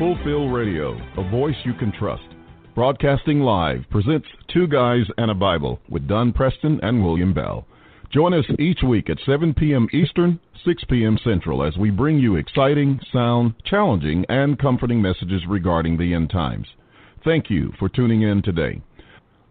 Fulfill Radio, a voice you can trust. Broadcasting live presents Two Guys and a Bible with Don Preston and William Bell. Join us each week at 7 p.m. Eastern, 6 p.m. Central as we bring you exciting, sound, challenging, and comforting messages regarding the end times. Thank you for tuning in today.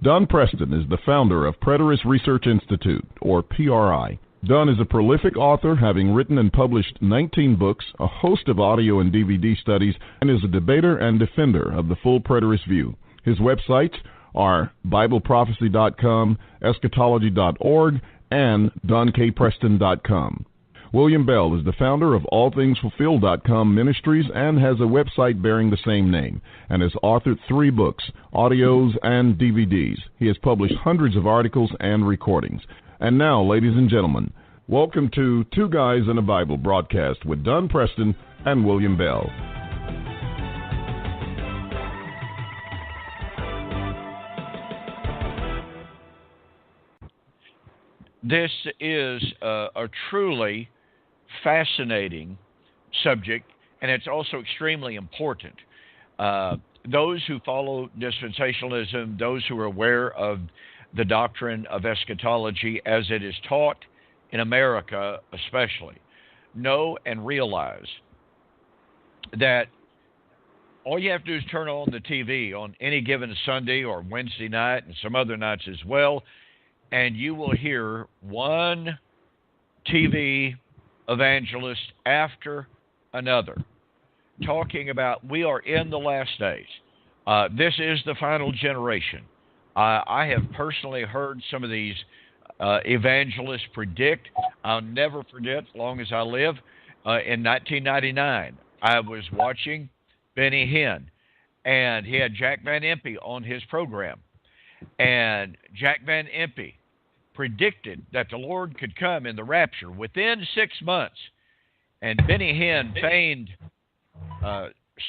Don Preston is the founder of Preterist Research Institute, or PRI. Don is a prolific author, having written and published 19 books, a host of audio and DVD studies, and is a debater and defender of the full preterist view. His websites are BibleProphecy.com, Eschatology.org, and DonKPreston.com. William Bell is the founder of AllThingsFulfilled.com Ministries and has a website bearing the same name, and has authored 3 books, audios, and DVDs. He has published hundreds of articles and recordings. And now, ladies and gentlemen, welcome to Two Guys and a Bible broadcast with Don Preston and William Bell. This is a truly fascinating subject, and it's also extremely important. Those who follow dispensationalism, those who are aware of the doctrine of eschatology as it is taught in America especially, know and realize that all you have to do is turn on the TV on any given Sunday or Wednesday night and some other nights as well, and you will hear one TV evangelist after another talking about we are in the last days. This is the final generation. I have personally heard some of these evangelists predict. I'll never forget, as long as I live, in 1999, I was watching Benny Hinn, and he had Jack Van Impe on his program. And Jack Van Impe predicted that the Lord could come in the rapture within 6 months. And Benny Hinn feigned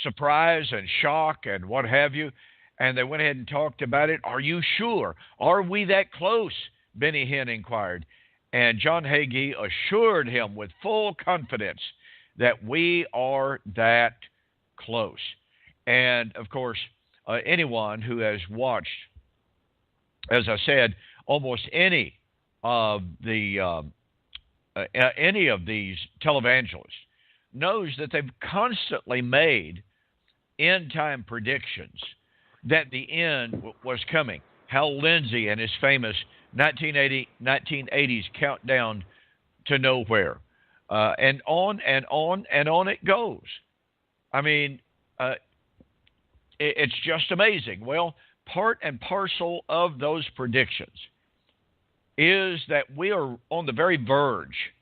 surprise and shock and what have you. And they went ahead and talked about it. Are you sure? Are we that close? Benny Hinn inquired. And John Hagee assured him with full confidence that we are that close. And, of course, anyone who has watched, as I said, almost any of these televangelists knows that they've constantly made end-time predictions that the end was coming. Hal Lindsey and his famous 1980s countdown to nowhere. And on and on and on it goes. I mean, it's just amazing. Well, part and parcel of those predictions is that we are on the very verge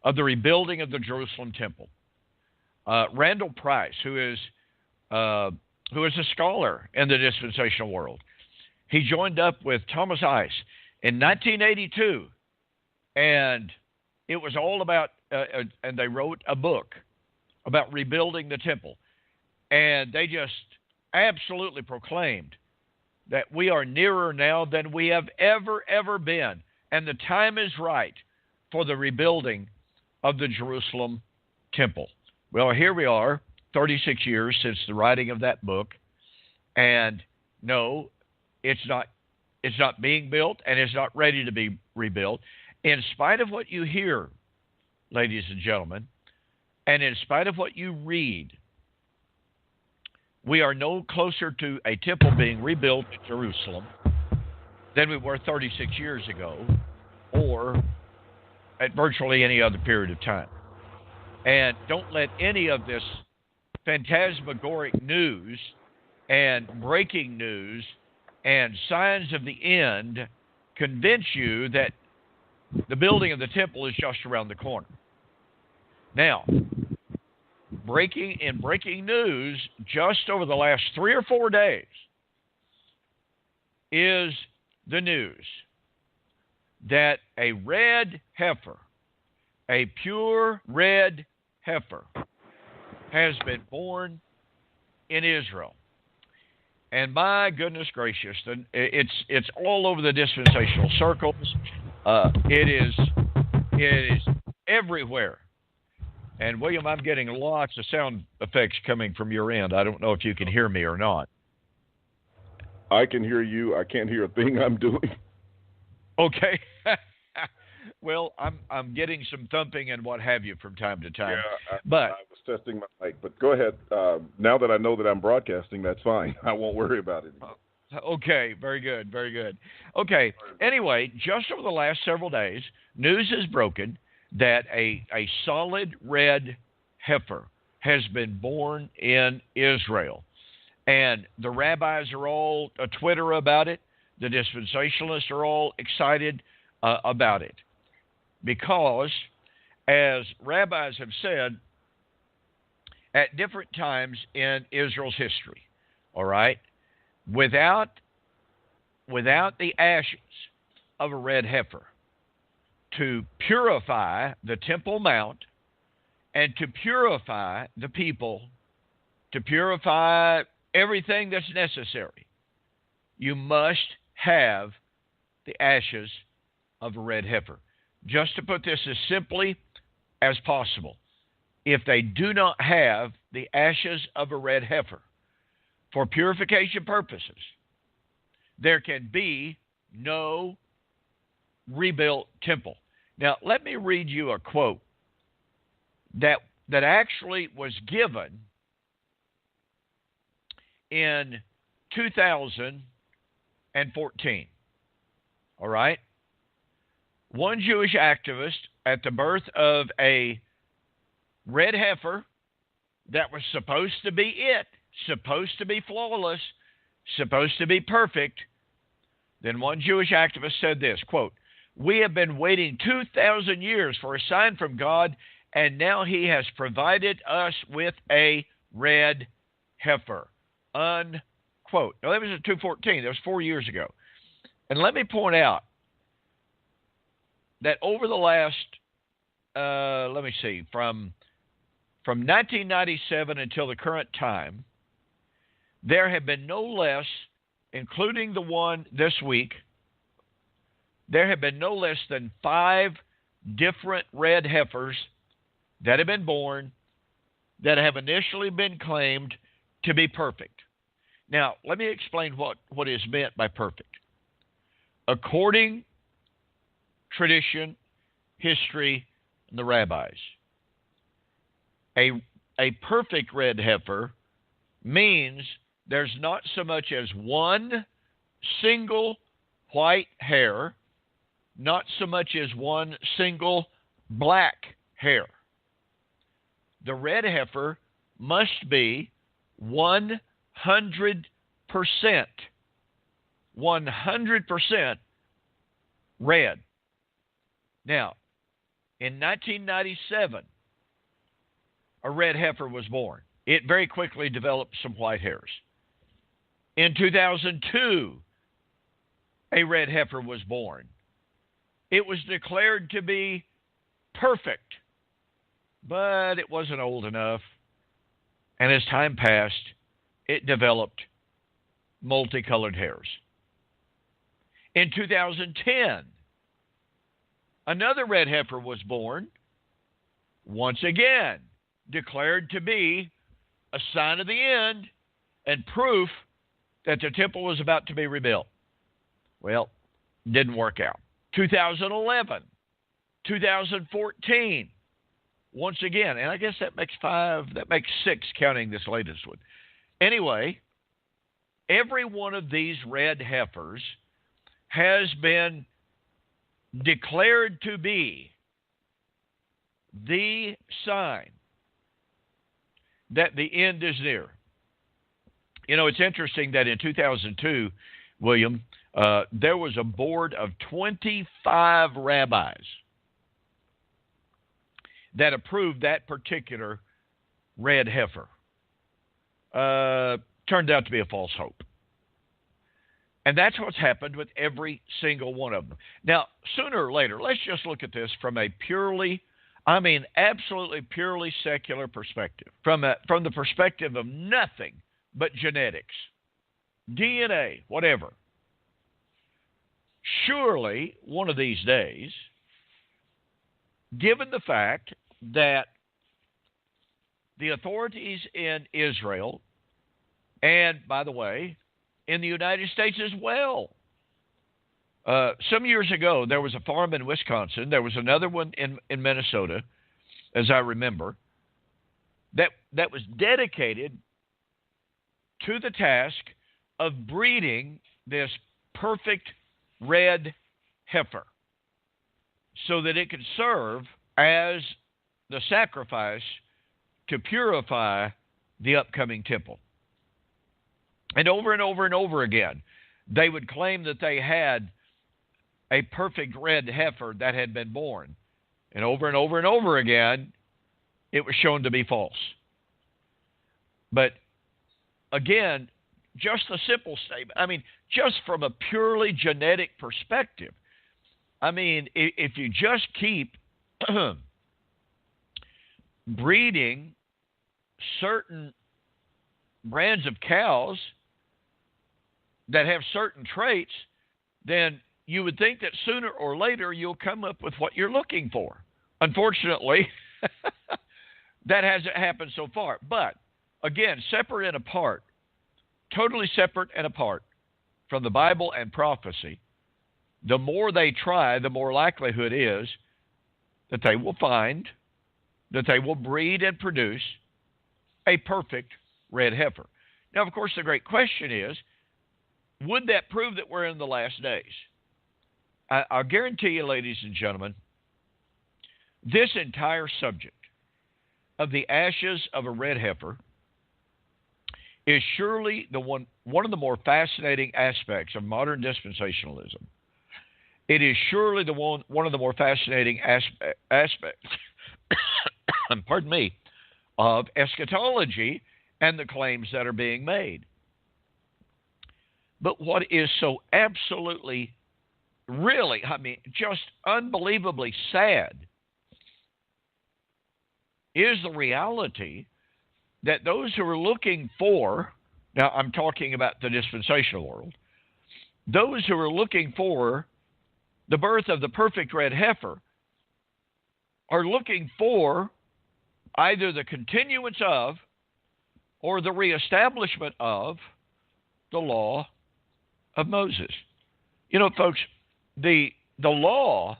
of the rebuilding of the Jerusalem Temple. Randall Price, who is a scholar in the dispensational world, he joined up with Thomas Ice in 1982, and it was all about, and they wrote a book about rebuilding the temple, and they just absolutely proclaimed that we are nearer now than we have ever been, and the time is right for the rebuilding of the Jerusalem Temple. Well, here we are, 36 years since the writing of that book, and no, it's not being built, and it's not ready to be rebuilt. In spite of what you hear, ladies and gentlemen, and in spite of what you read, we are no closer to a temple being rebuilt in Jerusalem than we were 36 years ago, or at virtually any other period of time. And don't let any of this phantasmagoric news and breaking news and signs of the end convince you that the building of the temple is just around the corner. Now, breaking news just over the last 3 or 4 days is the news that a red heifer, a pure red heifer, has been born in Israel. And my goodness gracious, it's all over the dispensational circles. It is everywhere. And William, I'm getting lots of sound effects coming from your end. I don't know if you can hear me or not. I can hear you. I can't hear a thing I'm doing. Okay. Well, I'm getting some thumping and what have you from time to time. Yeah, but I was testing my mic, but go ahead. Now that I know that I'm broadcasting, that's fine. I won't worry about it. Okay, very good, very good. Okay, anyway, just over the last several days, news has broken that a solid red heifer has been born in Israel. And the rabbis are all Twitter about it. The dispensationalists are all excited about it. Because, as rabbis have said, at different times in Israel's history, all right, without the ashes of a red heifer to purify the Temple Mount and to purify the people, to purify everything that's necessary, you must have the ashes of a red heifer. Just to put this as simply as possible, if they do not have the ashes of a red heifer for purification purposes, there can be no rebuilt temple. Now, let me read you a quote that actually was given in 2014. All right? One Jewish activist at the birth of a red heifer that was supposed to be supposed to be flawless, supposed to be perfect. Then one Jewish activist said this, quote, "We have been waiting 2,000 years for a sign from God, and now he has provided us with a red heifer," unquote. Now, that was in 2014. That was 4 years ago. And let me point out that over the last, from 1997 until the current time, there have been no less, including the one this week, there have been no less than 5 different red heifers that have been born that have initially been claimed to be perfect. Now, let me explain what is meant by perfect. According tradition, history, and the rabbis, a perfect red heifer means there's not so much as one single white hair, not so much as one single black hair. The red heifer must be 100% red. Now, in 1997, a red heifer was born. It very quickly developed some white hairs. In 2002, a red heifer was born. It was declared to be perfect, but it wasn't old enough. And as time passed, it developed multicolored hairs. In 2010, another red heifer was born, once again declared to be a sign of the end and proof that the temple was about to be rebuilt. Well, didn't work out. 2011, 2014, once again, and I guess that makes 6 counting this latest one. Anyway, every one of these red heifers has been declared to be the sign that the end is near. You know, it's interesting that in 2002, William, there was a board of 25 rabbis that approved that particular red heifer. Turned out to be a false hope. And that's what's happened with every single one of them. Now, sooner or later, let's just look at this from a absolutely purely secular perspective. From the perspective of nothing but genetics, DNA, whatever. Surely, one of these days, given the fact that the authorities in Israel, and by the way, in the United States as well. Some years ago, there was a farm in Wisconsin. There was another one in Minnesota, as I remember, that was dedicated to the task of breeding this perfect red heifer so that it could serve as the sacrifice to purify the upcoming temple. And over and over again, they would claim that they had a perfect red heifer that had been born. And over again, it was shown to be false. But again, just a simple statement. I mean, just from a purely genetic perspective, I mean, if you just keep breeding certain brands of cows that have certain traits, then you would think that sooner or later you'll come up with what you're looking for. Unfortunately, that hasn't happened so far. But again, separate and apart, totally separate and apart from the Bible and prophecy, the more they try, the more likelihood is that they will find, that they will breed and produce a perfect red heifer. Now, of course, the great question is, would that prove that we're in the last days? I'll guarantee you, ladies and gentlemen, this entire subject of the ashes of a red heifer is surely one of the more fascinating aspects of modern dispensationalism. It is surely one of the more fascinating aspects pardon me, of eschatology and the claims that are being made. But what is so absolutely, really, I mean, just unbelievably sad is the reality that those who are looking for, now I'm talking about the dispensational world, those who are looking for the birth of the perfect red heifer are looking for either the continuance of or the reestablishment of the law of Moses. You know, folks, the law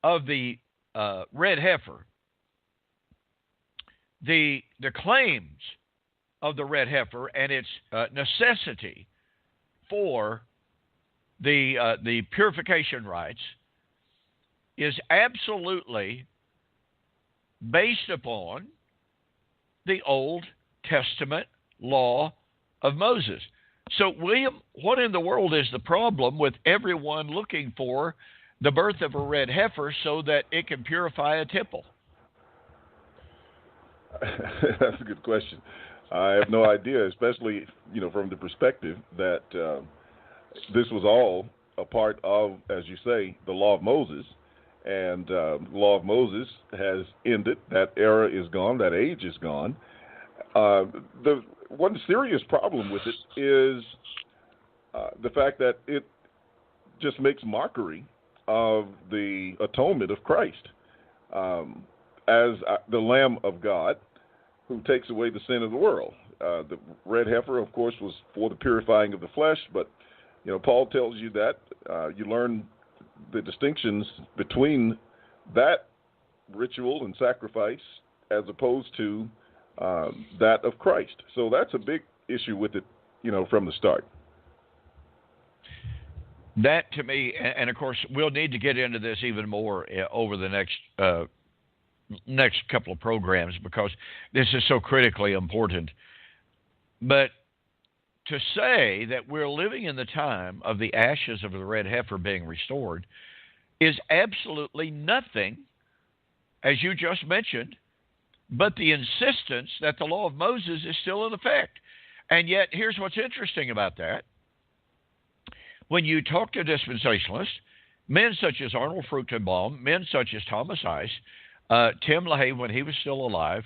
of the red heifer, the claims of the red heifer and its necessity for the purification rites is absolutely based upon the Old Testament law of Moses. So, William, what in the world is the problem with everyone looking for the birth of a red heifer so that it can purify a temple? That's a good question. I have no idea, especially, from the perspective that this was all a part of, as you say, the law of Moses. And the law of Moses has ended. That era is gone. That age is gone. The one serious problem with it is the fact that it just makes mockery of the atonement of Christ as the Lamb of God who takes away the sin of the world. The red heifer, of course, was for the purifying of the flesh, but Paul tells you that you learn the distinctions between that ritual and sacrifice as opposed to that of Christ. So that's a big issue with it, from the start. That, to me, and of course, we'll need to get into this even more over the next couple of programs because this is so critically important. But to say that we're living in the time of the ashes of the red heifer being restored is absolutely nothing, as you just mentioned, but the insistence that the law of Moses is still in effect. And yet, here's what's interesting about that. When you talk to dispensationalists, men such as Arnold Fruchtenbaum, men such as Thomas Ice, Tim LaHaye when he was still alive,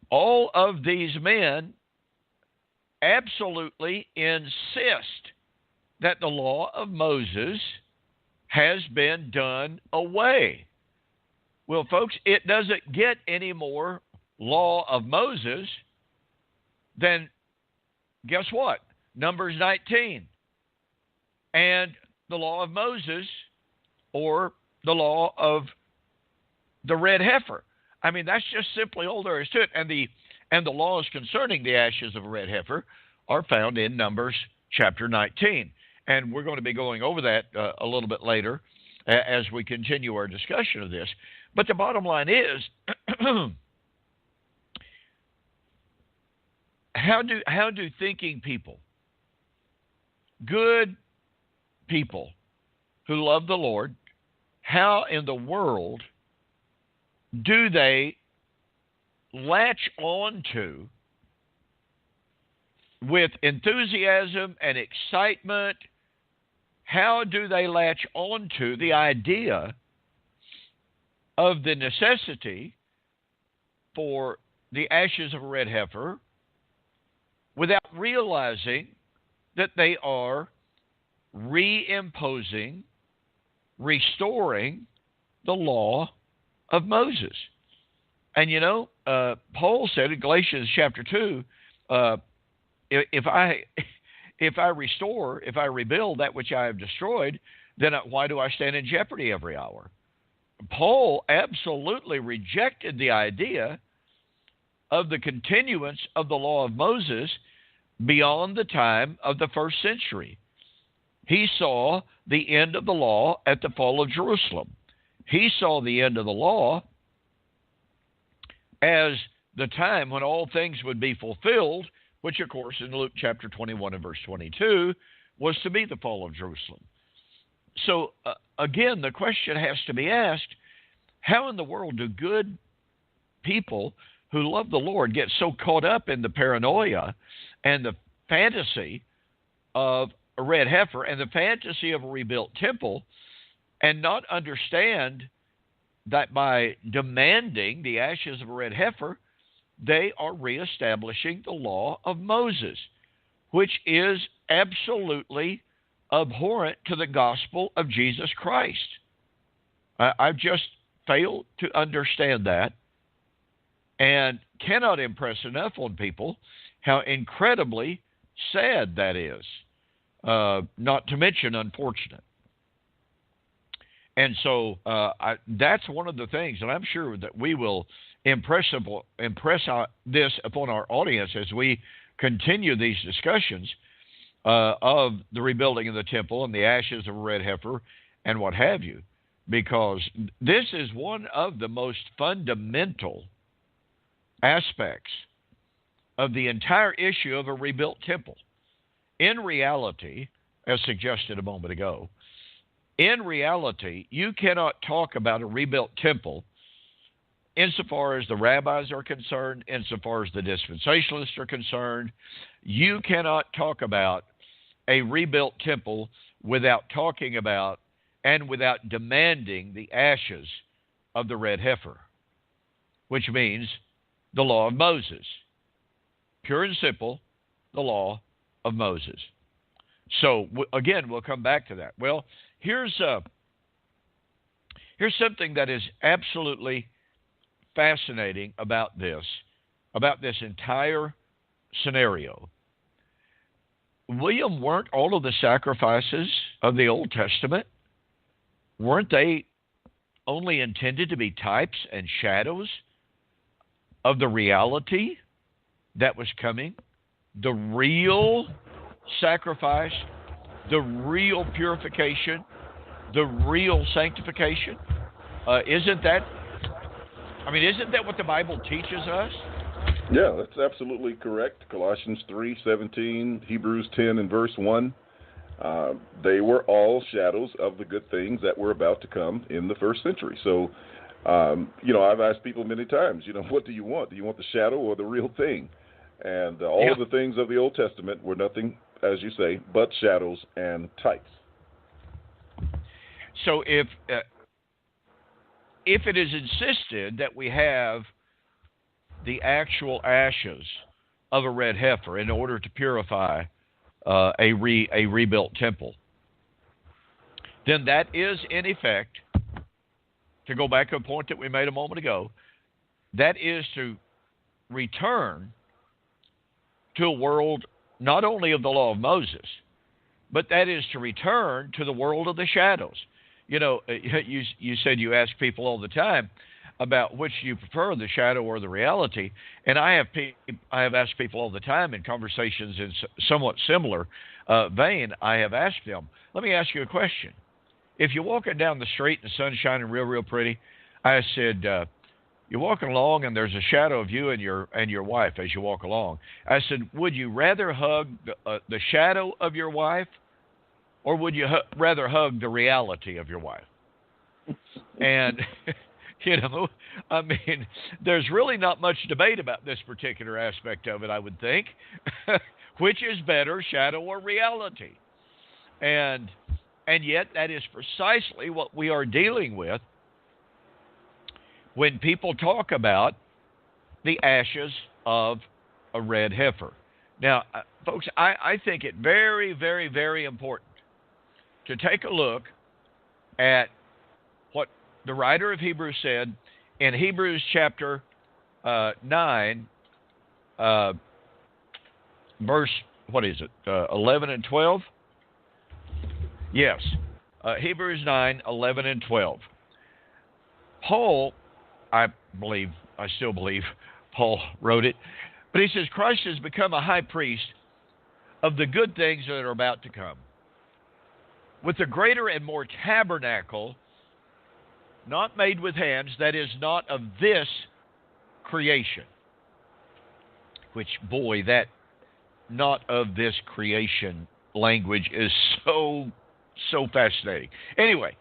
all of these men absolutely insist that the law of Moses has been done away. Well, folks, it doesn't get any more law of Moses, then guess what? Numbers 19 and the law of Moses, or the law of the red heifer. I mean, that's just simply all there is to it. And the laws concerning the ashes of a red heifer are found in Numbers chapter 19. And we're going to be going over that a little bit later as we continue our discussion of this. But the bottom line is, how do thinking people, good people who love the Lord, how in the world do they latch on to, with enthusiasm and excitement, how do they latch on to the idea of the necessity for the ashes of a red heifer without realizing that they are reimposing, restoring the law of Moses? And you know, Paul said in Galatians chapter 2, if I restore, if I rebuild that which I have destroyed, then why do I stand in jeopardy every hour? Paul absolutely rejected the idea of the continuance of the law of Moses beyond the time of the first century. He saw the end of the law at the fall of Jerusalem. He saw the end of the law as the time when all things would be fulfilled, which, of course, in Luke chapter 21 and verse 22, was to be the fall of Jerusalem. So, again, the question has to be asked, how in the world do good people who love the Lord get so caught up in the paranoia and the fantasy of a red heifer and the fantasy of a rebuilt temple and not understand that by demanding the ashes of a red heifer, they are reestablishing the law of Moses, which is absolutely abhorrent to the gospel of Jesus Christ. I've just failed to understand that and cannot impress enough on people how incredibly sad that is, not to mention unfortunate. And so that's one of the things, and I'm sure that we will impress this upon our audience as we continue these discussions of the rebuilding of the temple and the ashes of a red heifer and what have you, because this is one of the most fundamental aspects of the entire issue of a rebuilt temple. In reality, as suggested a moment ago, in reality, you cannot talk about a rebuilt temple insofar as the rabbis are concerned, insofar as the dispensationalists are concerned. You cannot talk about a rebuilt temple without talking about and without demanding the ashes of the red heifer, which means the law of Moses. Pure and simple, the law of Moses. So, again, we'll come back to that. Well, here's something that is absolutely fascinating about this entire scenario. William, weren't all of the sacrifices of the Old Testament, weren't they only intended to be types and shadows of the reality that was coming? The real sacrifice, the real purification, the real sanctification? Isn't that what the Bible teaches us? Yeah, that's absolutely correct. Colossians 3:17, Hebrews 10 and verse 1. They were all shadows of the good things that were about to come in the first century. So, I've asked people many times, what do you want? Do you want the shadow or the real thing? And all of the things of the Old Testament were nothing, as you say, but shadows and types. So if it is insisted that we have the actual ashes of a red heifer in order to purify a rebuilt temple, then that is, in effect, to go back to a point that we made a moment ago, that is to return to a world not only of the law of Moses, but that is to return to the world of the shadows. You know, you said you ask people all the time about which you prefer, the shadow or the reality, and I have asked people all the time in conversations in somewhat similar vein. I have asked them, let me ask you a question. If you're walking down the street and the sun's shining real pretty, I said, you're walking along and there's a shadow of you and your wife as you walk along. I said, would you rather hug the shadow of your wife, or would you rather hug the reality of your wife? And, you know, I mean, there's really not much debate about this particular aspect of it, I would think. Which is better, shadow or reality? And yet that is precisely what we are dealing with when people talk about the ashes of a red heifer. Now, folks, I think it very, very, very important to take a look at what the writer of Hebrews said in Hebrews chapter 9, verse, 11 and 12? Yes, Hebrews 9, 11 and 12. Paul, I still believe Paul wrote it, but he says, Christ has become a high priest of the good things that are about to come, with a greater and more tabernacle, not made with hands, that is not of this creation. Which, boy, that not of this creation language is so fascinating. Anyway,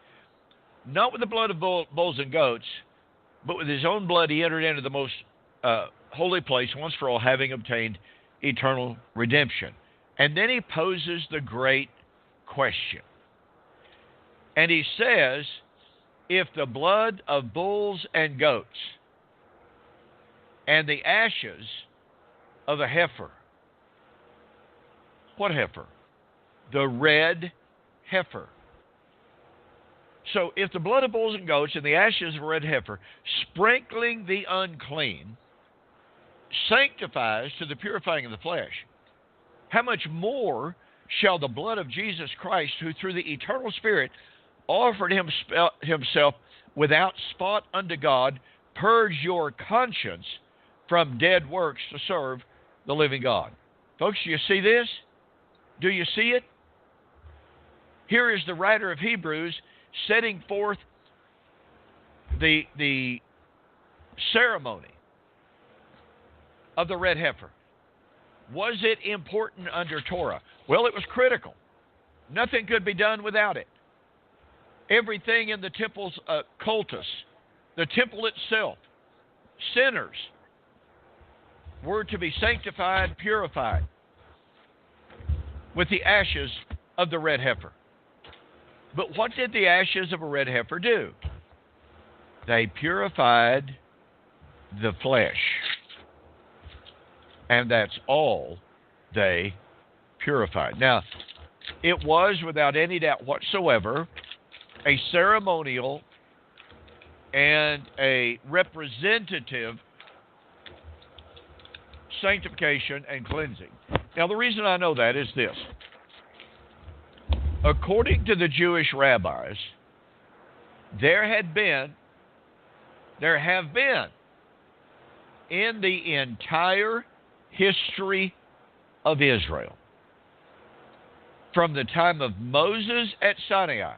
not with the blood of bulls and goats, but with his own blood he entered into the most holy place once for all, having obtained eternal redemption. And then he poses the great question. And he says, if the blood of bulls and goats and the ashes of a heifer, what heifer? The red heifer. So if the blood of bulls and goats and the ashes of a red heifer, sprinkling the unclean, sanctifies to the purifying of the flesh, how much more shall the blood of Jesus Christ, who through the eternal Spirit offered himself without spot unto God, purge your conscience from dead works to serve the living God? Folks, do you see this? Do you see it? Here is the writer of Hebrews setting forth the ceremony of the red heifer. Was it important under Torah? Well, it was critical. Nothing could be done without it. Everything in the temple's cultus, the temple itself, sinners were to be sanctified, purified with the ashes of the red heifer. But what did the ashes of a red heifer do? They purified the flesh. And that's all they purified. Now, it was without any doubt whatsoever a ceremonial and a representative sanctification and cleansing. Now, the reason I know that is this. According to the Jewish rabbis, there have been in the entire history of Israel, from the time of Moses at Sinai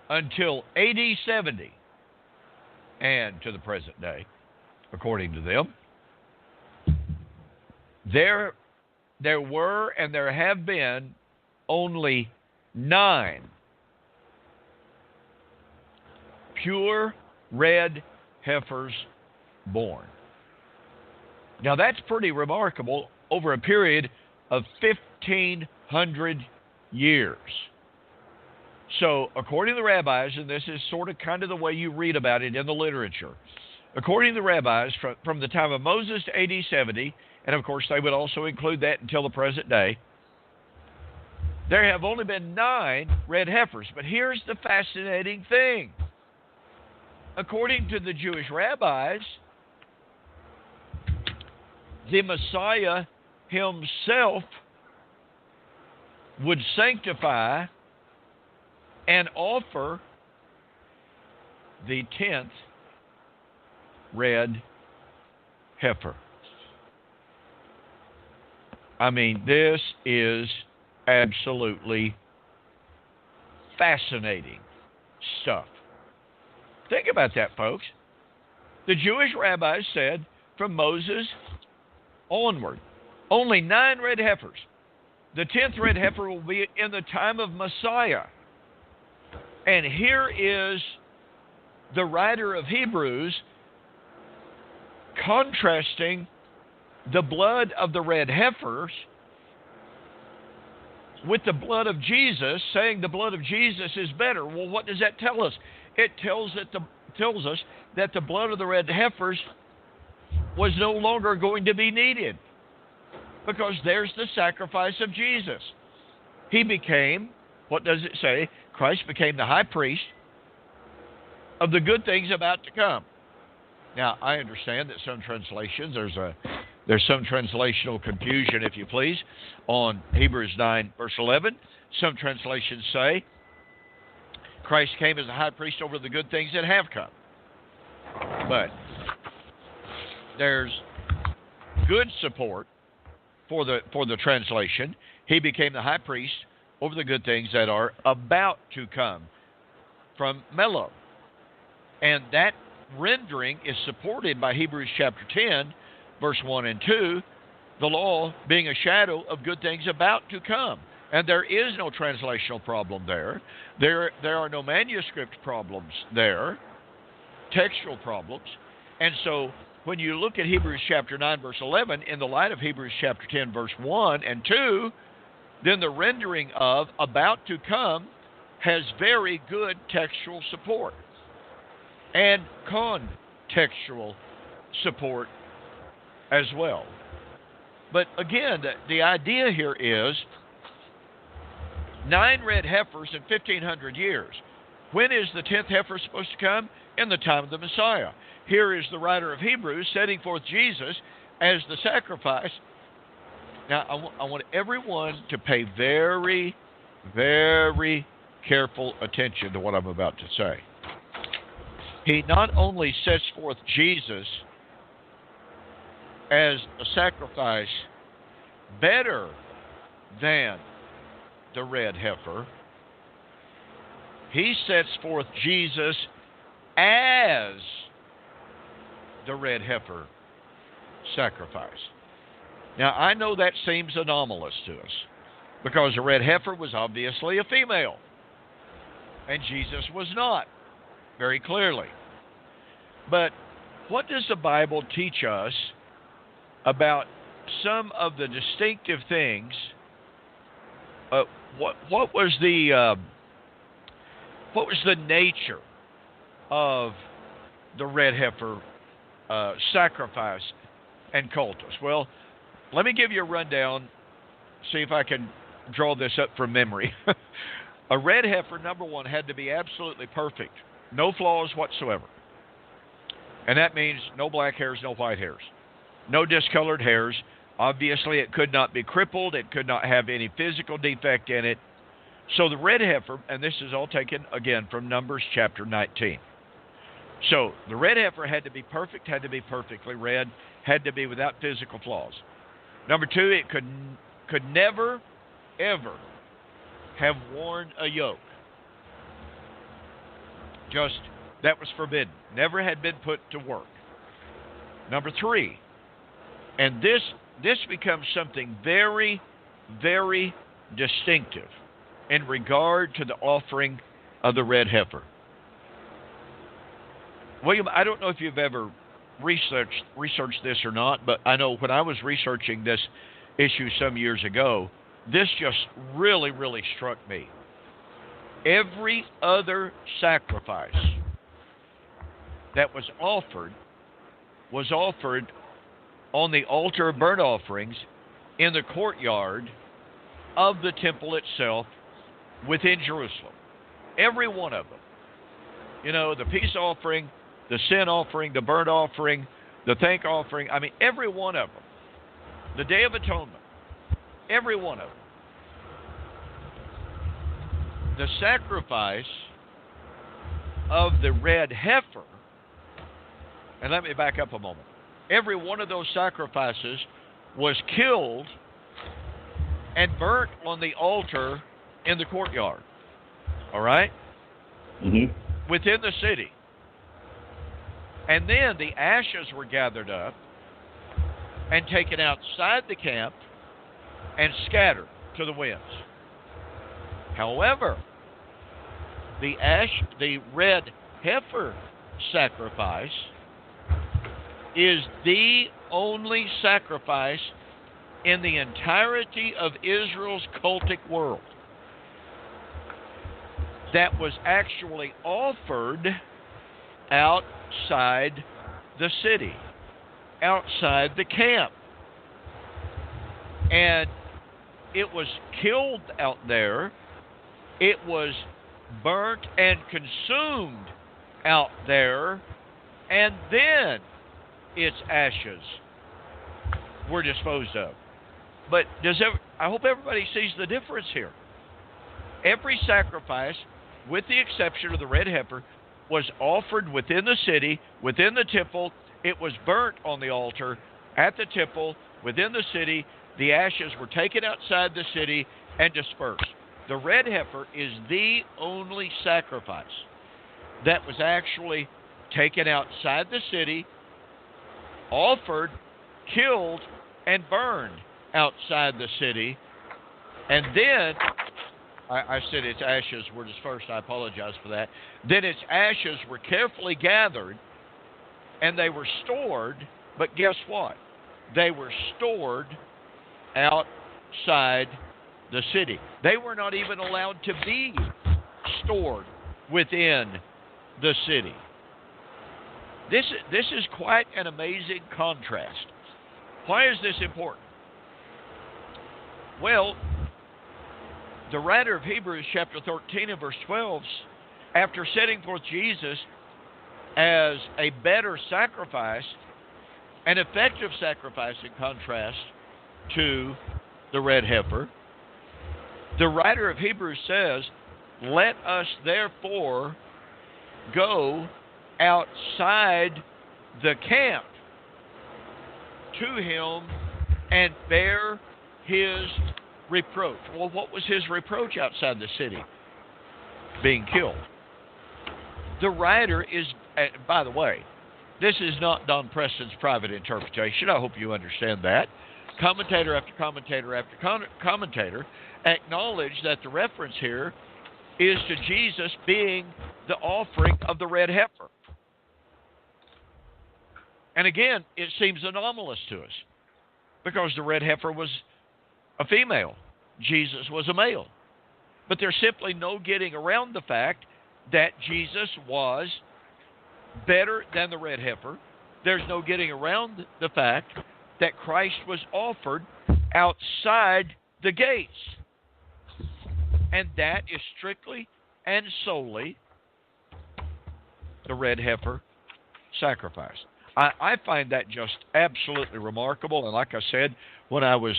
until AD 70 and to the present day, according to them, there were and there have been only 9 pure red heifers born. Now that's pretty remarkable over a period of 1,500 years. So according to the rabbis, and this is sort of kind of the way you read about it in the literature, according to the rabbis, from the time of Moses to AD 70, and of course they would also include that until the present day, there have only been 9 red heifers. But here's the fascinating thing. According to the Jewish rabbis, the Messiah himself would sanctify and offer the 10th red heifer. I mean, this is absolutely fascinating stuff. Think about that, folks. The Jewish rabbis said from Moses onward, only 9 red heifers. The 10th red heifer will be in the time of Messiah. And here is the writer of Hebrews contrasting the blood of the red heifers with the blood of Jesus, saying the blood of Jesus is better. Well, what does that tell us? It tells us that the blood of the red heifers was no longer going to be needed, because there's the sacrifice of Jesus. He became, what does it say? Christ became the high priest of the good things about to come. Now, I understand that some translations, there's some translational confusion, if you please, on Hebrews 9, verse 11. Some translations say Christ came as a high priest over the good things that have come. But there's good support for the translation. He became the high priest over the good things that are about to come, from Melo. And that rendering is supported by Hebrews chapter 10, verse 1 and 2, the law being a shadow of good things about to come. And there is no translational problem there. There are no manuscript problems there, textual problems. And so when you look at Hebrews chapter 9, verse 11, in the light of Hebrews chapter 10, verse 1 and 2, then the rendering of about to come has very good textual support and contextual support as well. But again, the idea here is 9 red heifers in 1,500 years. When is the 10th heifer supposed to come? In the time of the Messiah. Here is the writer of Hebrews setting forth Jesus as the sacrifice. Now, I want everyone to pay very, very careful attention to what I'm about to say. He not only sets forth Jesus as a sacrifice better than the red heifer, he sets forth Jesus as the red heifer sacrifice. Now, I know that seems anomalous to us, because the red heifer was obviously a female, and Jesus was not, very clearly. But what does the Bible teach us about some of the distinctive things? What was the nature of the red heifer sacrifice and cultus? Well, let me give you a rundown, see if I can draw this up from memory. A red heifer, number one, had to be absolutely perfect, no flaws whatsoever. And that means no black hairs, no white hairs, no discolored hairs. Obviously, it could not be crippled. It could not have any physical defect in it. So the red heifer, and this is all taken, again, from Numbers chapter 19. So the red heifer had to be perfect, had to be perfectly red, had to be without physical flaws. Number two, it could never, ever have worn a yoke. Just, that was forbidden. Never had been put to work. Number three, and this becomes something very, very distinctive in regard to the offering of the red heifer. William, I don't know if you've ever researched this or not, but I know when I was researching this issue some years ago, this just really, really struck me. Every other sacrifice that was offered on the altar of burnt offerings in the courtyard of the temple itself within Jerusalem. Every one of them. You know, the peace offering, the sin offering, the burnt offering, the thank offering, I mean, every one of them the Day of Atonement, every one of them, the sacrifice of the red heifer, and let me back up a moment. Every one of those sacrifices was killed and burnt on the altar in the courtyard. All right? Mm-hmm. Within the city. And then the ashes were gathered up and taken outside the camp and scattered to the winds. However, the red heifer sacrifice is the only sacrifice in the entirety of Israel's cultic world that was actually offered outside the city, outside the camp. And it was killed out there. It was burnt and consumed out there. And then its ashes were disposed of. But I hope everybody sees the difference here. Every sacrifice, with the exception of the red heifer, was offered within the city, within the temple. It was burnt on the altar at the temple, within the city. The ashes were taken outside the city and dispersed. The red heifer is the only sacrifice that was actually taken outside the city, offered, killed, and burned outside the city. And then, I said its ashes were dispersed. I apologize for that. Then its ashes were carefully gathered, and they were stored. But guess what? They were stored outside the city. They were not even allowed to be stored within the city. This is quite an amazing contrast. Why is this important? Well, the writer of Hebrews chapter 13 and verse 12, after setting forth Jesus as a better sacrifice, an effective sacrifice in contrast to the red heifer, the writer of Hebrews says, "Let us therefore go outside the camp to him and bear his reproach." Well, what was his reproach outside the city? Being killed. The writer is, by the way, this is not Don Preston's private interpretation. I hope you understand that. Commentator after commentator after commentator acknowledge that the reference here is to Jesus being the offering of the red heifer. And again, it seems anomalous to us because the red heifer was a female. Jesus was a male. But there's simply no getting around the fact that Jesus was better than the red heifer. There's no getting around the fact that Christ was offered outside the gates. And that is strictly and solely the red heifer sacrifice. I find that just absolutely remarkable. And like I said, when I was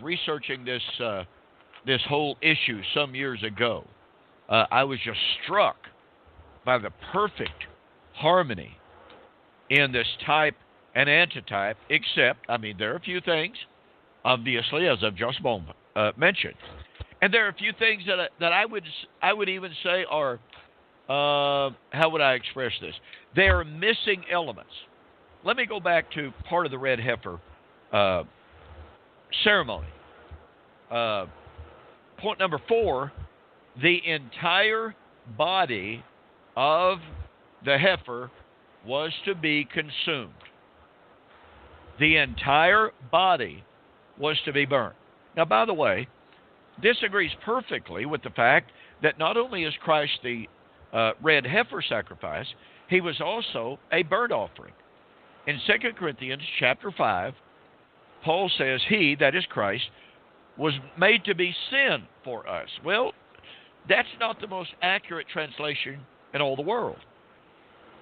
researching this whole issue some years ago, I was just struck by the perfect harmony in this type and antitype, except, there are a few things, obviously, as I've just mentioned. And there are a few things that I would even say are, how would I express this? They are missing elements. Let me go back to part of the red heifer ceremony. Point number 4, the entire body of the heifer was to be consumed. The entire body was to be burnt. Now, by the way, this agrees perfectly with the fact that not only is Christ the red heifer sacrifice, he was also a burnt offering. In 2 Corinthians chapter 5, Paul says he, that is Christ, was made to be sin for us. Well, that's not the most accurate translation in all the world.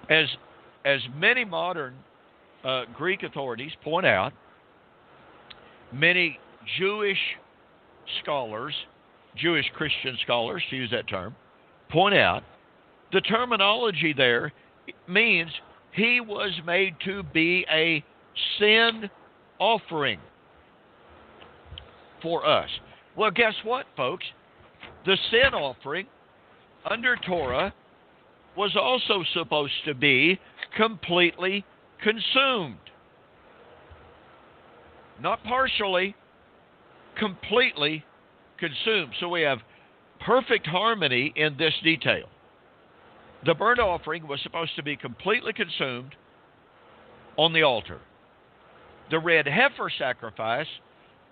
As many modern Greek authorities point out, Many Jewish scholars, Jewish Christian scholars, to use that term, point out the terminology there means he was made to be a sin offering for us. Well, guess what, folks? The sin offering under Torah was also supposed to be completely consumed. Not partially, completely consumed. So we have perfect harmony in this detail. The burnt offering was supposed to be completely consumed on the altar. The red heifer sacrifice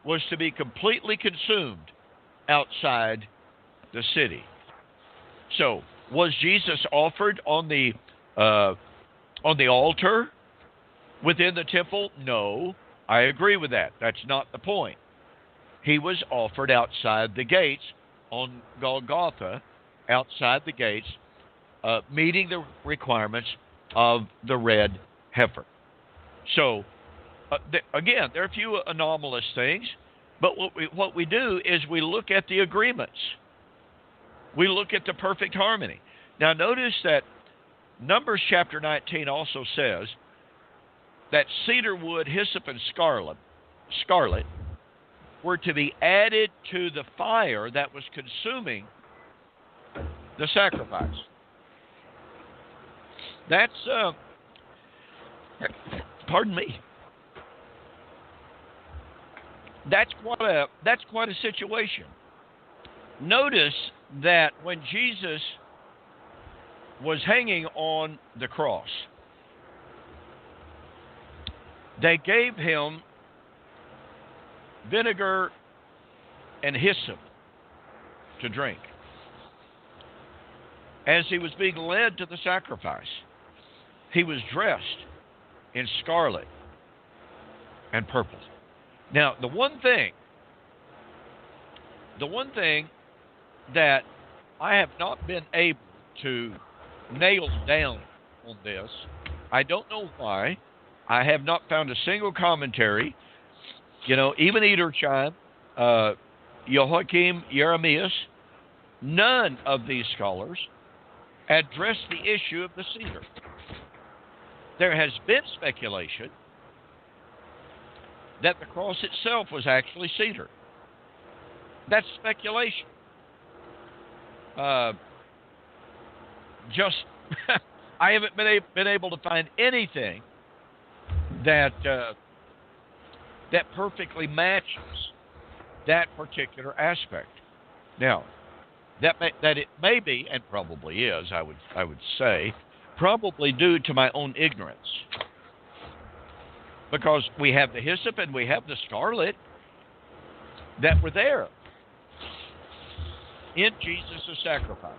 was to be completely consumed outside the city. So, was Jesus offered on the altar within the temple? No, I agree with that. That's not the point. He was offered outside the gates on Golgotha, outside the gates, meeting the requirements of the red heifer. So, again, there are a few anomalous things, but what we do is we look at the agreements. We look at the perfect harmony. Now, notice that Numbers chapter 19 also says that cedar wood, hyssop, and scarlet were to be added to the fire that was consuming the sacrifice. That's, pardon me. That's quite a situation. Notice that when Jesus was hanging on the cross, they gave him vinegar and hyssop to drink as he was being led to the sacrifice. He was dressed in scarlet and purple. Now, the one thing that I have not been able to nail down on this, I don't know why. I have not found a single commentary. Even Edersheim, Joachim Jeremias, none of these scholars address the issue of the cedar. There has been speculation that the cross itself was actually cedar. That's speculation. I haven't been able to find anything that perfectly matches that particular aspect. Now, that it may be, and probably is, I would say, probably due to my own ignorance, because we have the hyssop and we have the scarlet that were there in Jesus' sacrifice.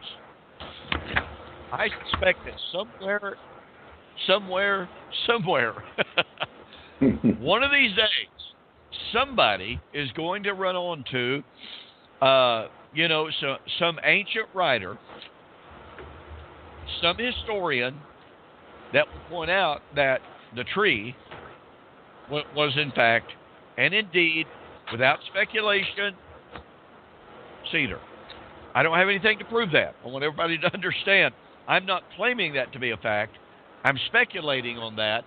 I suspect that somewhere, one of these days, somebody is going to run onto, some ancient writer, some historian that will point out that the tree was in fact, and indeed, without speculation, cedar. I don't have anything to prove that. I want everybody to understand. I'm not claiming that to be a fact. I'm speculating on that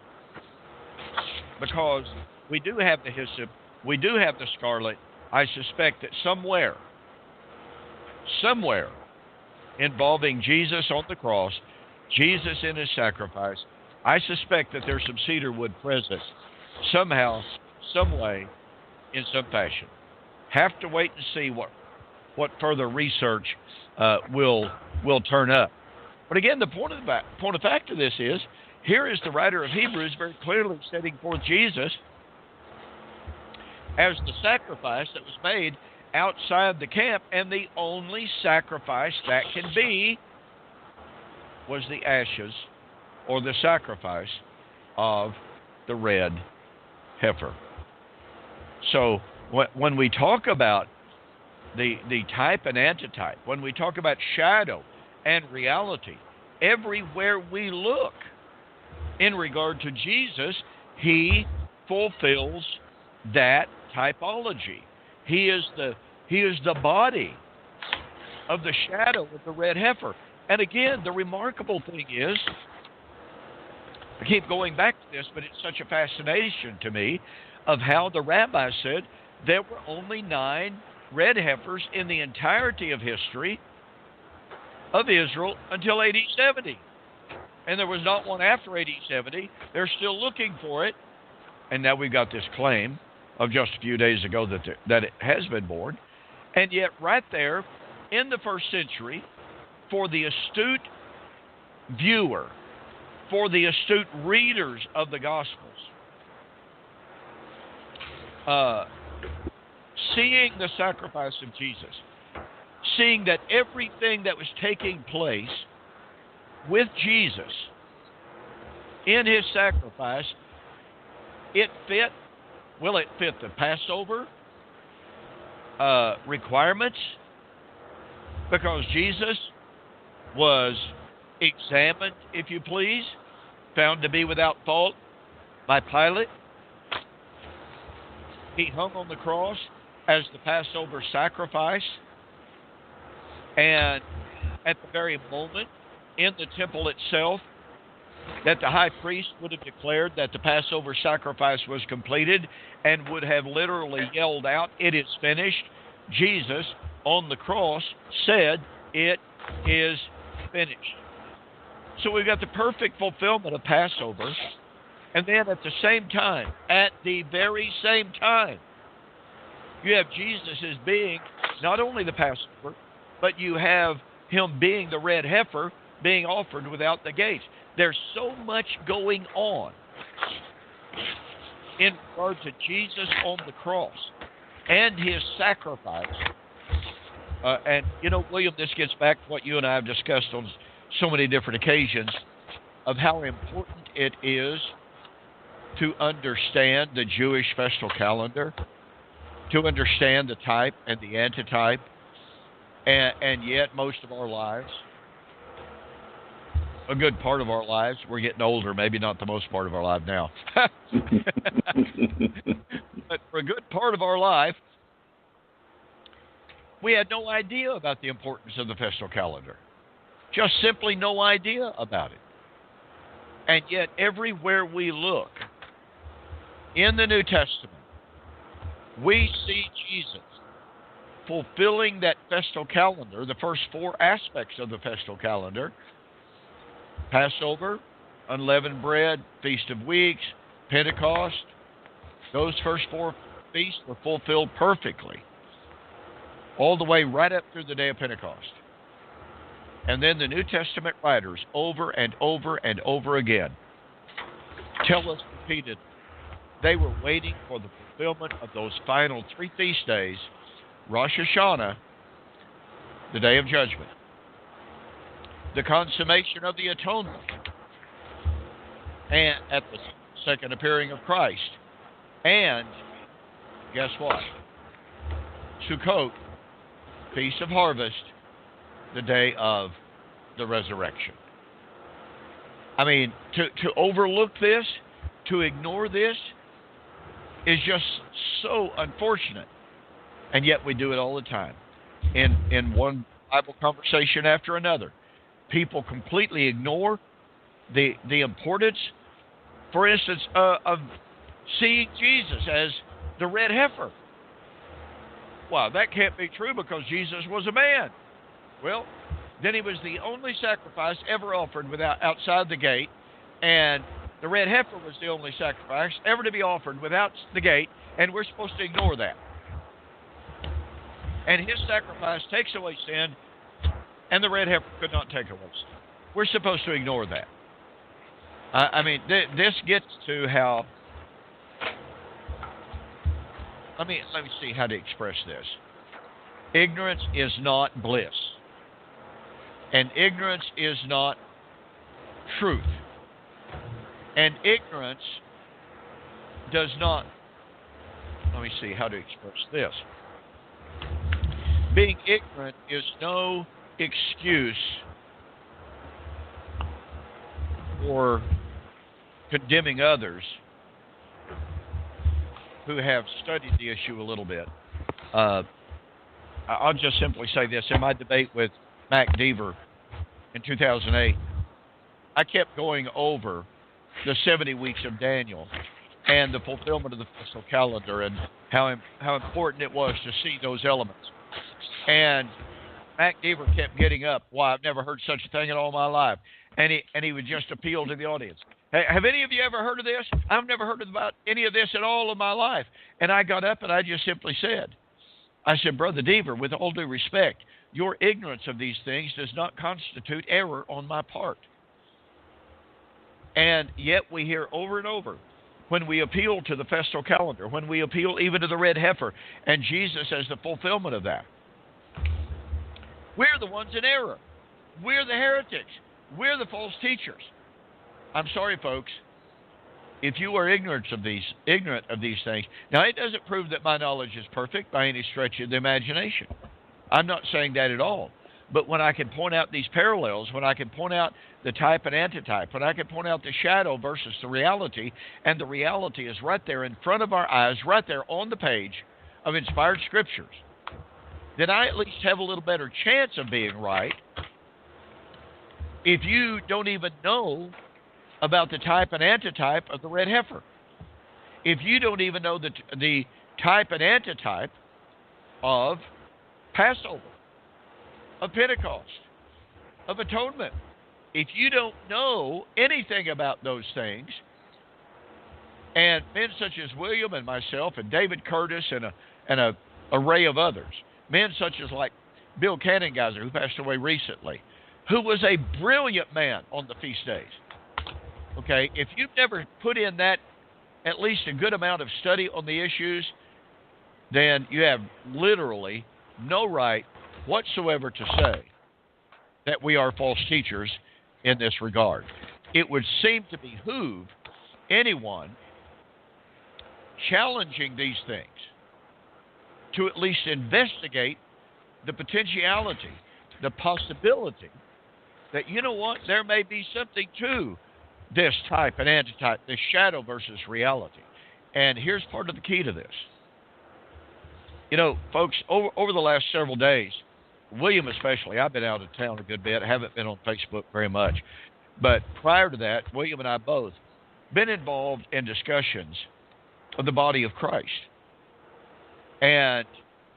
because we do have the hyssop, we do have the scarlet. I suspect that somewhere involving Jesus on the cross, Jesus in his sacrifice, I suspect that there's some cedar wood present somehow, some way, in some fashion. Have to wait and see what further research will turn up. But again, the point of fact of this is, here is the writer of Hebrews very clearly setting forth Jesus as the sacrifice that was made outside the camp, and the only sacrifice that can be was the ashes or the sacrifice of the red heifer. So when we talk about the type and antitype, when we talk about shadow and reality, everywhere we look in regard to Jesus, he fulfills that typology. He is the body of the shadow of the red heifer. And again, the remarkable thing is, I keep going back to this, but it's such a fascination to me of how the rabbi said there were only 9 red heifers in the entirety of history of Israel until AD 70. And there was not one after AD 70. They're still looking for it. And now we've got this claim of just a few days ago that it has been born. And yet right there in the first century, for the astute viewer, for the astute readers of the Gospels, seeing the sacrifice of Jesus, seeing that everything that was taking place with Jesus in his sacrifice, it fit the Passover requirements, because Jesus was examined, if you please, found to be without fault by Pilate. He hung on the cross as the Passover sacrifice, and at the very moment in the temple itself that the high priest would have declared that the Passover sacrifice was completed and would have literally yelled out, "It is finished," Jesus on the cross said, "It is finished." So we've got the perfect fulfillment of Passover, and then at the very same time, you have Jesus as being not only the Passover, but you have him being the red heifer being offered without the gate. There's so much going on in regard to Jesus on the cross and his sacrifice. And, William, this gets back to what you and I have discussed on so many different occasions of how important it is to understand the Jewish festal calendar, to understand the type and the antitype, and yet most of our lives, a good part of our lives, we're getting older, maybe not the most part of our life now, but for a good part of our life, we had no idea about the importance of the festal calendar. Just simply no idea about it. And yet everywhere we look in the New Testament, we see Jesus fulfilling that festal calendar, the first 4 aspects of the festal calendar: Passover, unleavened bread, Feast of Weeks, Pentecost. Those first 4 feasts were fulfilled perfectly, all the way right up through the day of Pentecost. And then the New Testament writers, over and over and over again, tell us repeatedly they were waiting for the fulfillment of those final 3 feast days: Rosh Hashanah, the Day of Judgment, the consummation of the atonement, and at the second appearing of Christ, and guess what? Sukkot, Feast of Harvest, the day of the resurrection. I mean, to overlook this, to ignore this, is just so unfortunate. And yet we do it all the time. In one Bible conversation after another, people completely ignore the importance, for instance, of seeing Jesus as the red heifer. Well, that can't be true because Jesus was a man. Well, then he was the only sacrifice ever offered outside the gate, and the red heifer was the only sacrifice ever to be offered without the gate, and we're supposed to ignore that. And his sacrifice takes away sin, and the red heifer could not take away sin. We're supposed to ignore that. I mean, this gets to how... Let me see how to express this. Ignorance is not bliss. And ignorance is not truth. And ignorance does not... Let me see how to express this. Being ignorant is no excuse for condemning others who have studied the issue a little bit, I'll just simply say this. In my debate with Mac Deaver in 2008, I kept going over the 70 weeks of Daniel and the fulfillment of the fiscal calendar and how important it was to see those elements. And Mac Deaver kept getting up. Why, I've never heard such a thing in all my life. And he would just appeal to the audience. Hey, have any of you ever heard of this? I've never heard about any of this at all in my life. And I got up and I just simply said, Brother Deaver, with all due respect, your ignorance of these things does not constitute error on my part. And yet we hear over and over, when we appeal to the festal calendar, when we appeal even to the red heifer, and Jesus as the fulfillment of that, we're the ones in error. We're the heretics. We're the false teachers. I'm sorry, folks. If you are ignorant of these things, now it doesn't prove that my knowledge is perfect by any stretch of the imagination. I'm not saying that at all. But when I can point out these parallels, when I can point out the type and antitype, when I can point out the shadow versus the reality, and the reality is right there in front of our eyes, right there on the page of inspired scriptures, then I at least have a little better chance of being right. If you don't even know about the type and antitype of the red heifer, if you don't even know the type and antitype of Passover, of Pentecost, of atonement, if you don't know anything about those things, and men such as William and myself and David Curtis and a array of others, men such as like Bill Cannengeiser, who passed away recently, who was a brilliant man on the feast days. Okay, if you've never put in that at least a good amount of study on the issues, then you have literally no right whatsoever to say that we are false teachers in this regard. It would seem to behoove anyone challenging these things to at least investigate the potentiality, the possibility that, you know what, there may be something to this type and antitype, this shadow versus reality. And here's part of the key to this. You know, folks, over the last several days, William especially, I've been out of town a good bit, haven't been on Facebook very much. But prior to that, William and I both been involved in discussions of the body of Christ. And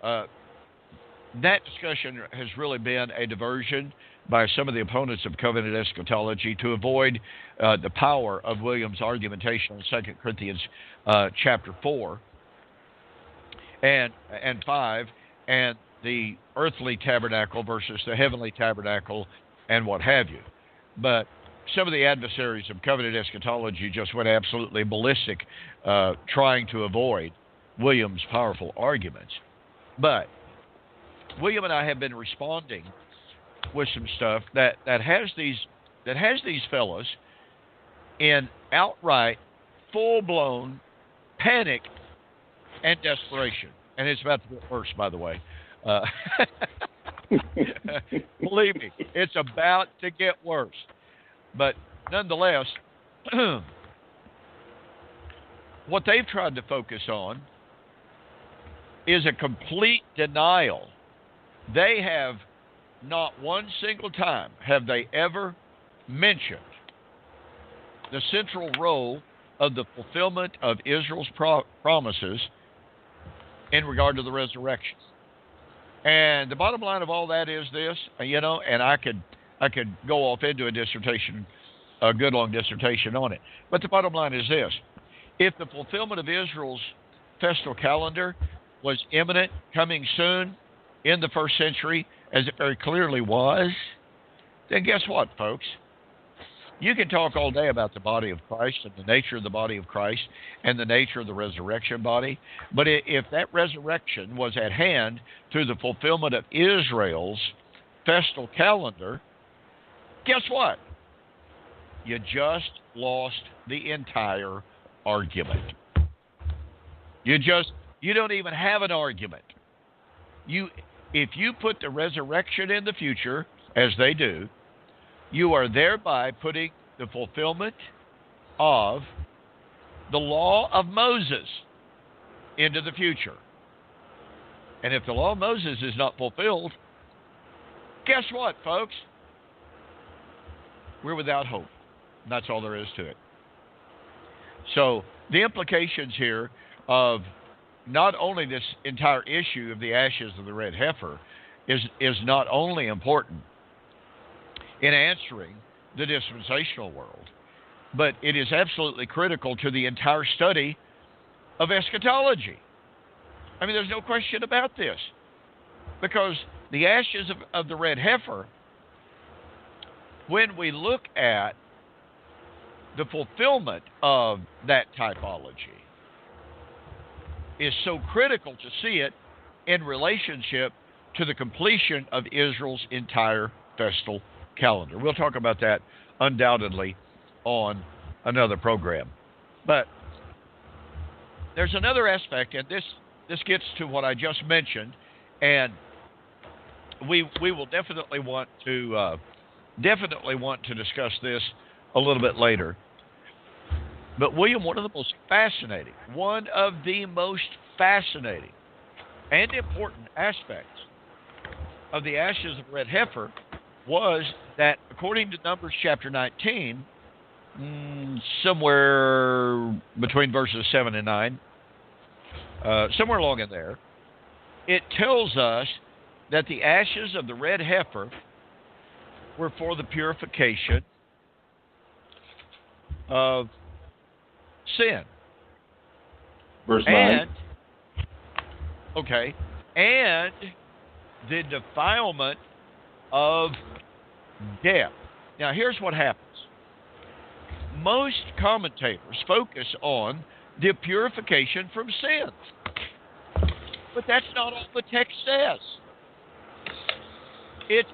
that discussion has really been a diversion by some of the opponents of covenant eschatology to avoid the power of William's argumentation in 2 Corinthians chapter 4 and 5, and the earthly tabernacle versus the heavenly tabernacle and what have you. But some of the adversaries of covenant eschatology just went absolutely ballistic trying to avoid William's powerful arguments. But William and I have been responding with some stuff that has these fellows in outright, full-blown panic and desperation. And it's about to get worse, by the way. Believe me, it's about to get worse. But nonetheless, what they've tried to focus on is a complete denial. They have not one single time have they ever mentioned the central role of the fulfillment of Israel's promises in regard to the resurrection. And the bottom line of all that is this, and I could go off into a dissertation, a good long dissertation on it. But the bottom line is this: if the fulfillment of Israel's festal calendar was imminent, coming soon, in the first century, as it very clearly was, then guess what, folks? You can talk all day about the body of Christ and the nature of the body of Christ and the nature of the resurrection body, but if that resurrection was at hand through the fulfillment of Israel's festal calendar, guess what? You just lost the entire argument. You don't even have an argument. If you put the resurrection in the future, as they do, you are thereby putting the fulfillment of the law of Moses into the future. And if the law of Moses is not fulfilled, guess what, folks? We're without hope. And that's all there is to it. So the implications here of not only this entire issue of the ashes of the red heifer is not only important in answering the dispensational world, but it is absolutely critical to the entire study of eschatology. I mean, there's no question about this. Because the ashes of the red heifer, when we look at the fulfillment of that typology, is so critical to see it in relationship to the completion of Israel's entire festal calendar. We'll talk about that undoubtedly on another program. But there's another aspect, and this gets to what I just mentioned, and we will definitely want to discuss this a little bit later. But William, one of the most fascinating and important aspects of the ashes of red heifer was that, according to Numbers chapter 19, somewhere between verses 7 and 9, somewhere along in there, it tells us that the ashes of the red heifer were for the purification of sin. Verse 9. And the defilement of death. Now, here's what happens. Most commentators focus on the purification from sin. But that's not all the text says. It's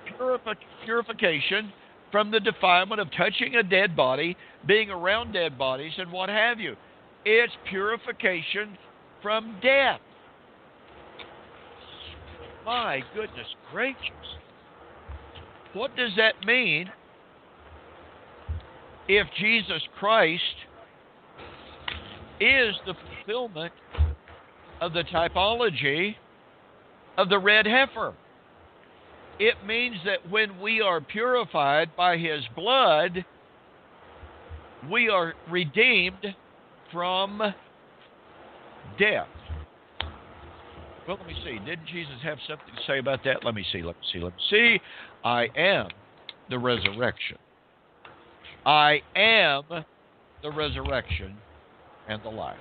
purification from the defilement of touching a dead body, being around dead bodies, and what have you. It's purification from death. My goodness gracious. What does that mean if Jesus Christ is the fulfillment of the typology of the red heifer? It means that when we are purified by His blood, we are redeemed from death. Well, let me see. Didn't Jesus have something to say about that? Let me see. I am the resurrection. I am the resurrection and the life.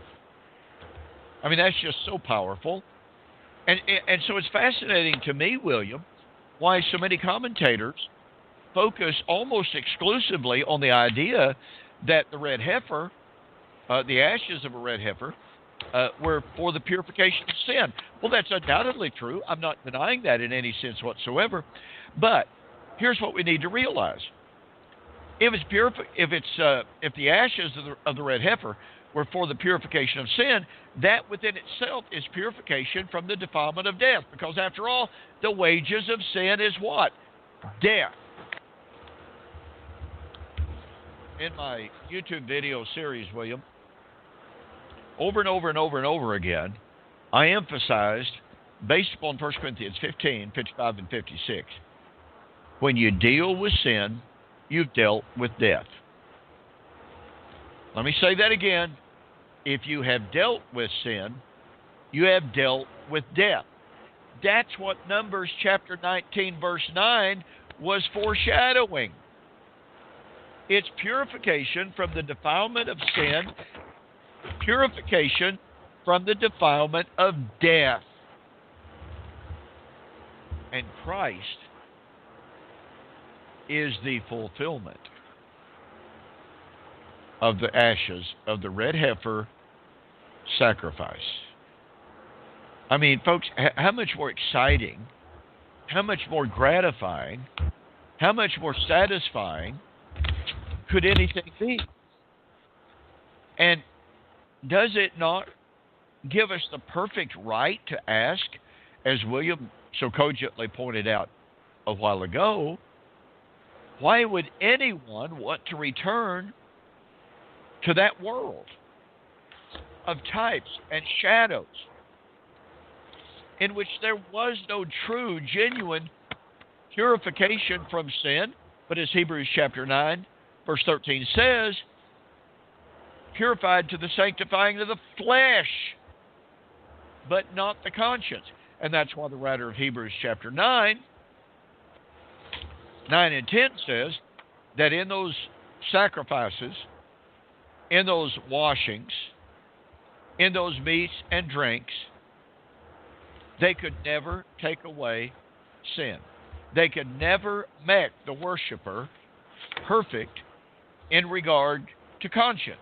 I mean, that's just so powerful. And so it's fascinating to me, William, why so many commentators focus almost exclusively on the idea that the red heifer, the ashes of a red heifer, were for the purification of sin. Well, that's undoubtedly true. I'm not denying that in any sense whatsoever. But here's what we need to realize: if the ashes of the red heifer were for the purification of sin, that within itself is purification from the defilement of death. Because after all, the wages of sin is what? Death. In my YouTube video series, William, over and over again, I emphasized, based upon 1 Corinthians 15, 55, and 56, when you deal with sin, you've dealt with death. Let me say that again. If you have dealt with sin, you have dealt with death. That's what Numbers chapter 19, verse 9 was foreshadowing. It's purification from the defilement of sin, purification from the defilement of death. And Christ is the fulfillment of the ashes of the red heifer sacrifice. I mean, folks, how much more exciting, how much more gratifying, how much more satisfying could anything be? And does it not give us the perfect right to ask, as William so cogently pointed out a while ago, why would anyone want to return to that world? of types and shadows in which there was no true, genuine purification from sin. But as Hebrews chapter 9, verse 13 says, purified to the sanctifying of the flesh, but not the conscience. And that's why the writer of Hebrews chapter 9 and 10 says that in those sacrifices, in those washings, in those meats and drinks, they could never take away sin. They could never make the worshiper perfect in regard to conscience.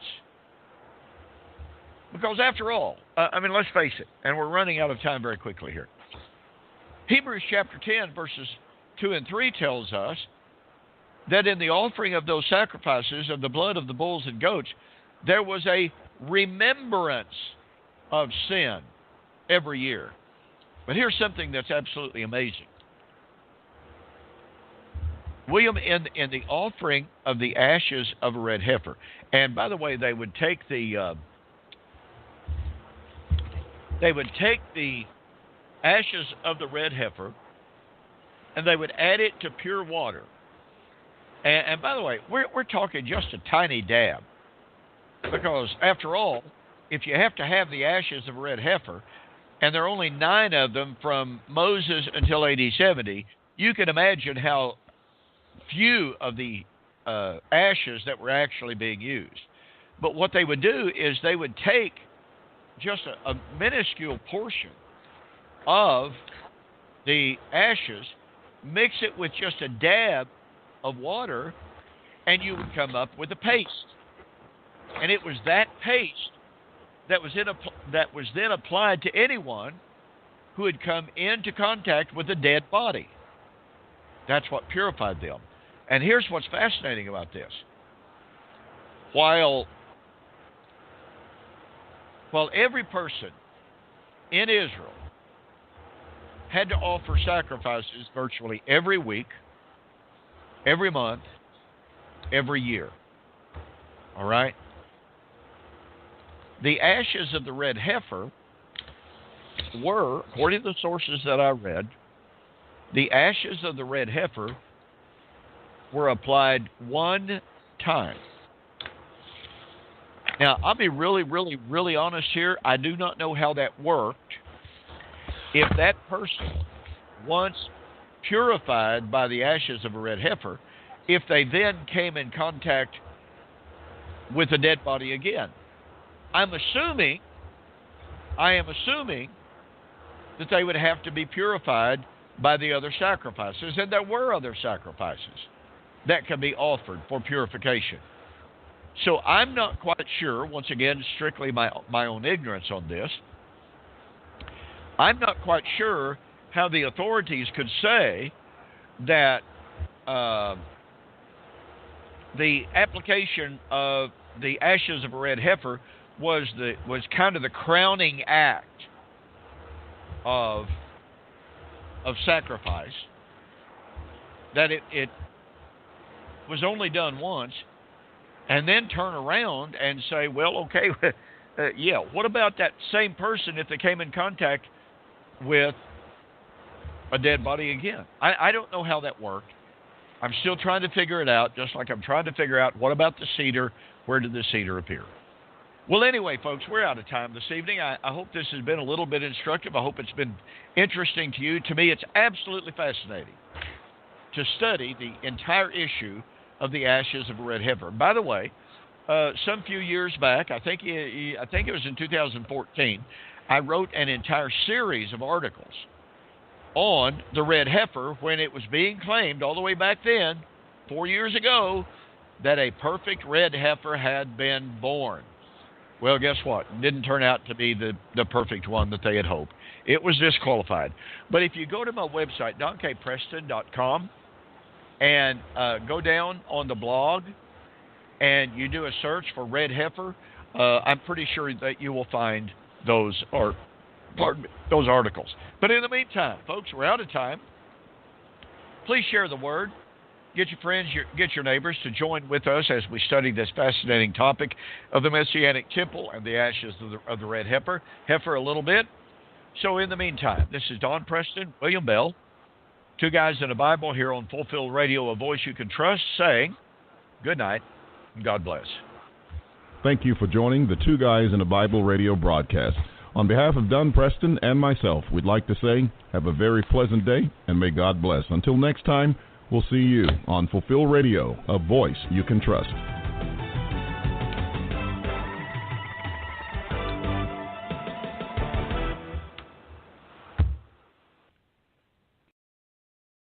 Because after all, let's face it, and we're running out of time very quickly here. Hebrews chapter 10, verses 2 and 3 tells us that in the offering of those sacrifices of the blood of the bulls and goats, there was a remembrance of sin every year. But here's something that's absolutely amazing. William, in the offering of the ashes of a red heifer, and by the way, they would take the ashes of the red heifer, and they would add it to pure water. And by the way, we're talking just a tiny dab, because after all, if you have to have the ashes of a red heifer, and there are only 9 of them from Moses until AD 70, you can imagine how few of the ashes that were actually being used. But what they would do is they would take just a minuscule portion of the ashes, mix it with just a dab of water, and you would come up with a paste. And it was that paste that was then applied to anyone who had come into contact with a dead body. That's what purified them. And here's what's fascinating about this. While every person in Israel had to offer sacrifices virtually every week, every month, every year. All right? The ashes of the red heifer were, according to the sources that I read, the ashes of the red heifer were applied one time. Now, I'll be really, really, really honest here. I do not know how that worked. If that person, once purified by the ashes of a red heifer, if they then came in contact with a dead body again. I am assuming that they would have to be purified by the other sacrifices, and there were other sacrifices that can be offered for purification. So I'm not quite sure, once again, strictly my own ignorance on this, I'm not quite sure how the authorities could say that the application of the ashes of a red heifer was kind of the crowning act of sacrifice, that it was only done once, and then turn around and say, well, okay, what about that same person if they came in contact with a dead body again? I don't know how that worked. I'm still trying to figure it out, just like I'm trying to figure out what about the cedar, where did the cedar appear? Well, anyway, folks, we're out of time this evening. I hope this has been a little bit instructive. I hope it's been interesting to you. To me, it's absolutely fascinating to study the entire issue of the ashes of a red heifer. By the way, some few years back, I think it was in 2014, I wrote an entire series of articles on the red heifer when it was being claimed all the way back then, 4 years ago, that a perfect red heifer had been born. Well, guess what? It didn't turn out to be the perfect one that they had hoped. It was disqualified. But if you go to my website, donkpreston.com, and go down on the blog, and you do a search for red heifer, I'm pretty sure that you will find those articles. But in the meantime, folks, we're out of time. Please share the word. Get your friends, get your neighbors to join with us as we study this fascinating topic of the Messianic Temple and the ashes of the red heifer a little bit. So in the meantime, this is Don Preston, William Bell, Two Guys in a Bible here on Fulfilled Radio, a voice you can trust, saying good night and God bless. Thank you for joining the Two Guys in a Bible radio broadcast. On behalf of Don Preston and myself, we'd like to say have a very pleasant day and may God bless. Until next time, we'll see you on Fulfilled Radio, a voice you can trust.